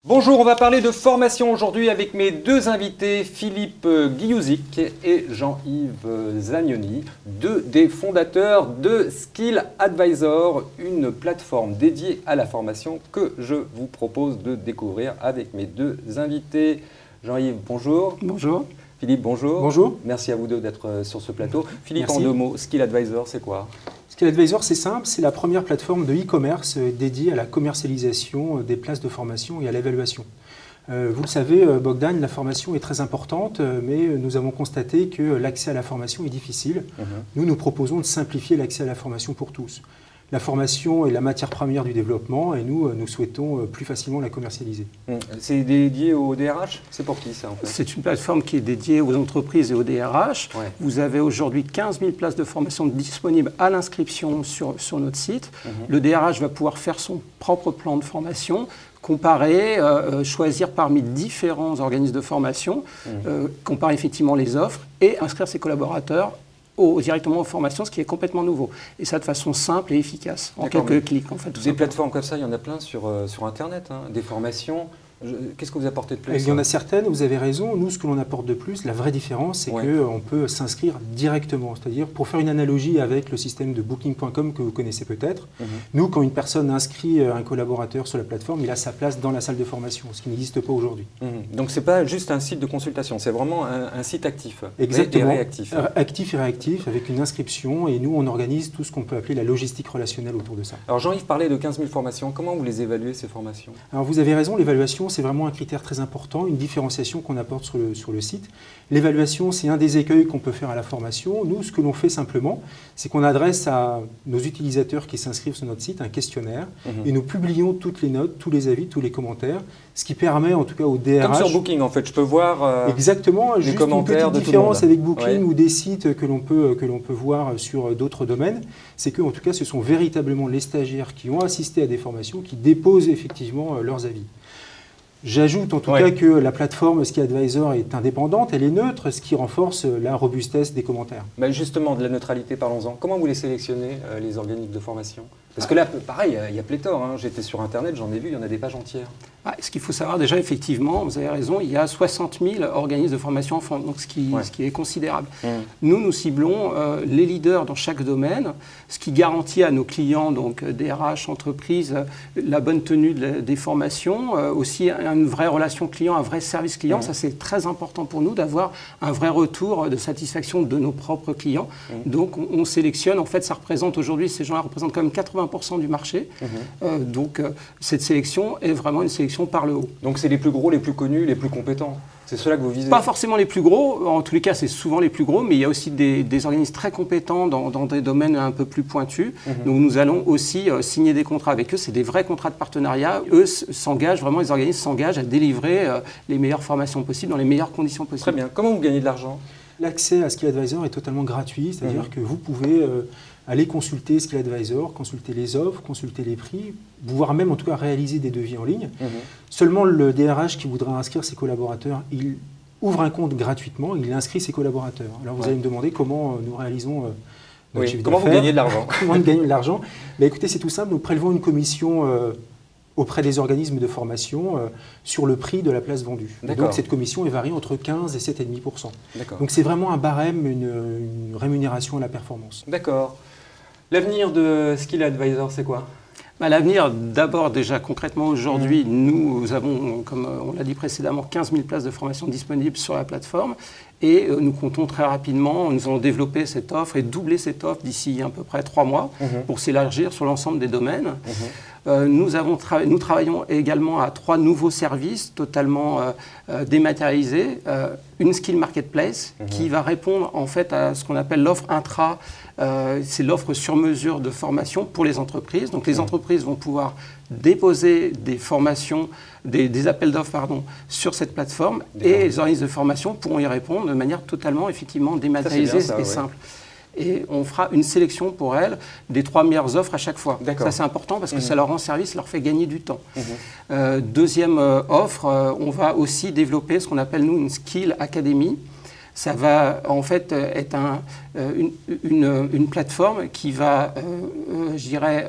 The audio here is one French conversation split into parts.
Bonjour, on va parler de formation aujourd'hui avec mes deux invités, Philippe Guiouzic et Jean-Yves Zagnoni, deux des fondateurs de Skill Advisor, une plateforme dédiée à la formation que je vous propose de découvrir avec mes deux invités. Jean-Yves, bonjour. Bonjour. Philippe, bonjour. Bonjour. Merci à vous deux d'être sur ce plateau. Philippe, Merci. en deux mots, Skill Advisor, c'est quoi ? Skill Advisor, c'est simple, c'est la première plateforme de e-commerce dédiée à la commercialisation des places de formation et à l'évaluation. Vous le savez, Bogdan, la formation est très importante, mais nous avons constaté que l'accès à la formation est difficile. Nous proposons de simplifier l'accès à la formation pour tous. La formation est la matière première du développement et nous souhaitons plus facilement la commercialiser. C'est dédié au DRH? C'est pour qui ça en fait? C'est une plateforme qui est dédiée aux entreprises et aux DRH. Ouais. Vous avez aujourd'hui 15 000 places de formation disponibles à l'inscription sur notre site. Le DRH va pouvoir faire son propre plan de formation, comparer, choisir parmi différents organismes de formation, comparer effectivement les offres et inscrire ses collaborateurs directement aux formations, ce qui est complètement nouveau. Et ça de façon simple et efficace, en quelques clics en fait. Des plateformes comme ça, il y en a plein sur Internet, hein, des formations. Qu'est-ce que vous apportez de plus? Il y en a certaines, vous avez raison. Nous, ce que l'on apporte de plus, la vraie différence, c'est qu'on peut s'inscrire directement. C'est-à-dire, pour faire une analogie avec le système de Booking.com que vous connaissez peut-être, nous, quand une personne inscrit un collaborateur sur la plateforme, il a sa place dans la salle de formation, ce qui n'existe pas aujourd'hui. Donc, ce n'est pas juste un site de consultation, c'est vraiment un site actif. Exactement. Et réactif. Actif et réactif, avec une inscription. Et nous, on organise tout ce qu'on peut appeler la logistique relationnelle autour de ça. Alors, Jean-Yves parlait de 15 000 formations. Comment vous les évaluez, ces formations? Alors, vous avez raison, l'évaluation, c'est vraiment un critère très important, une différenciation qu'on apporte sur le site. L'évaluation, c'est un des écueils qu'on peut faire à la formation. Nous, ce que l'on fait simplement, c'est qu'on adresse à nos utilisateurs qui s'inscrivent sur notre site un questionnaire et nous publions toutes les notes, tous les avis, tous les commentaires, ce qui permet en tout cas au DRH... Comme sur Booking en fait, je peux voir exactement, les juste commentaires une petite de différence tout le monde. avec Booking ou des sites que l'on peut voir sur d'autres domaines, c'est que en tout cas, ce sont véritablement les stagiaires qui ont assisté à des formations qui déposent effectivement leurs avis. J'ajoute en tout cas que la plateforme Skill Advisor est indépendante, elle est neutre, ce qui renforce la robustesse des commentaires. Bah justement, de la neutralité, parlons-en. Comment vous les sélectionnez, les organismes de formation? Parce que là, pareil, il y a pléthore. Hein. J'étais sur Internet, j'en ai vu, il y en a des pages entières. Ce qu'il faut savoir déjà, effectivement, vous avez raison, il y a 60 000 organismes de formation en France, donc ce qui est considérable. Nous ciblons les leaders dans chaque domaine, ce qui garantit à nos clients, donc DRH, entreprises, la bonne tenue des formations, aussi une vraie relation client, un vrai service client. Ça, c'est très important pour nous d'avoir un vrai retour de satisfaction de nos propres clients. Donc, on sélectionne, en fait, ça représente aujourd'hui, ces gens-là représentent quand même 80% du marché. Donc, cette sélection est vraiment une sélection par le haut. Donc c'est les plus gros, les plus connus, les plus compétents. C'est ceux-là que vous visez? Pas forcément les plus gros, en tous les cas c'est souvent les plus gros, mais il y a aussi des organismes très compétents dans des domaines un peu plus pointus. Donc nous allons aussi signer des contrats avec eux, c'est des vrais contrats de partenariat. Eux s'engagent, vraiment les organismes s'engagent à délivrer les meilleures formations possibles dans les meilleures conditions possibles. Très bien. Comment vous gagnez de l'argent? L'accès à Skill Advisor est totalement gratuit, c'est-à-dire que vous pouvez aller consulter Skill Advisor, consulter les offres, consulter les prix, voire même en tout cas réaliser des devis en ligne. Seulement le DRH qui voudra inscrire ses collaborateurs, il ouvre un compte gratuitement, il inscrit ses collaborateurs. Alors vous allez me demander comment nous réalisons notre chiffre d'affaires. Comment vous gagnez de l'argent? Comment on gagne de l'argent? Écoutez, c'est tout simple, nous prélevons une commission auprès des organismes de formation sur le prix de la place vendue. Et donc cette commission est varie entre 15 et 7,5%. Donc c'est vraiment un barème, une rémunération à la performance. D'accord. L'avenir de Skill Advisor, c'est quoi? L'avenir, d'abord, déjà concrètement aujourd'hui, nous avons, comme on l'a dit précédemment, 15 000 places de formation disponibles sur la plateforme et nous comptons très rapidement, nous allons développer cette offre et doubler cette offre d'ici à peu près 3 mois pour s'élargir sur l'ensemble des domaines. Nous travaillons également à 3 nouveaux services totalement dématérialisés. Une Skill Marketplace qui va répondre en fait à ce qu'on appelle l'offre intra. C'est l'offre sur mesure de formation pour les entreprises. Donc les entreprises vont pouvoir déposer des formations, des appels d'offres sur cette plateforme et les organismes de formation pourront y répondre de manière totalement effectivement dématérialisée et simple. Et on fera une sélection pour elles des 3 meilleures offres à chaque fois. Ça, c'est important parce que ça leur rend service, ça leur fait gagner du temps. Deuxième offre, on va aussi développer ce qu'on appelle, nous, une Skill Academy. Ça va en fait être une plateforme qui va, je dirais,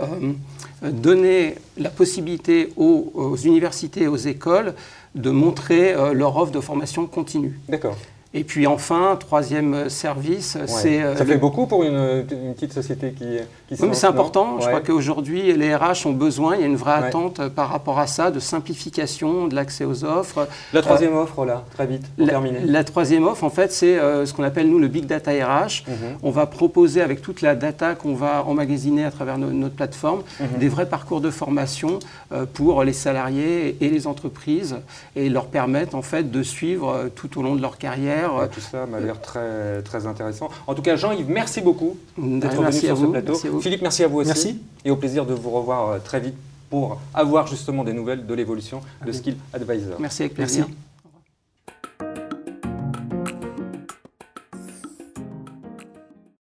donner la possibilité aux universités et aux écoles de montrer leur offre de formation continue. D'accord. Et puis enfin, troisième service, c'est... Ça fait beaucoup pour une petite société qui oui, mais c'est important. Je ouais. crois qu'aujourd'hui, les RH ont besoin, il y a une vraie attente par rapport à ça, de simplification, de l'accès aux offres. La troisième offre, là, très vite, pour terminer. La troisième offre, en fait, c'est ce qu'on appelle, nous, le Big Data RH. On va proposer, avec toute la data qu'on va emmagasiner à travers notre plateforme, des vrais parcours de formation pour les salariés et les entreprises et leur permettre, en fait, de suivre tout au long de leur carrière. Tout ça m'a l'air très, très intéressant. En tout cas, Jean-Yves, merci beaucoup d'être venu sur ce plateau. Philippe, merci à vous aussi. Merci. Et au plaisir de vous revoir très vite pour avoir justement des nouvelles de l'évolution de Skill Advisor. Merci, avec plaisir. Merci.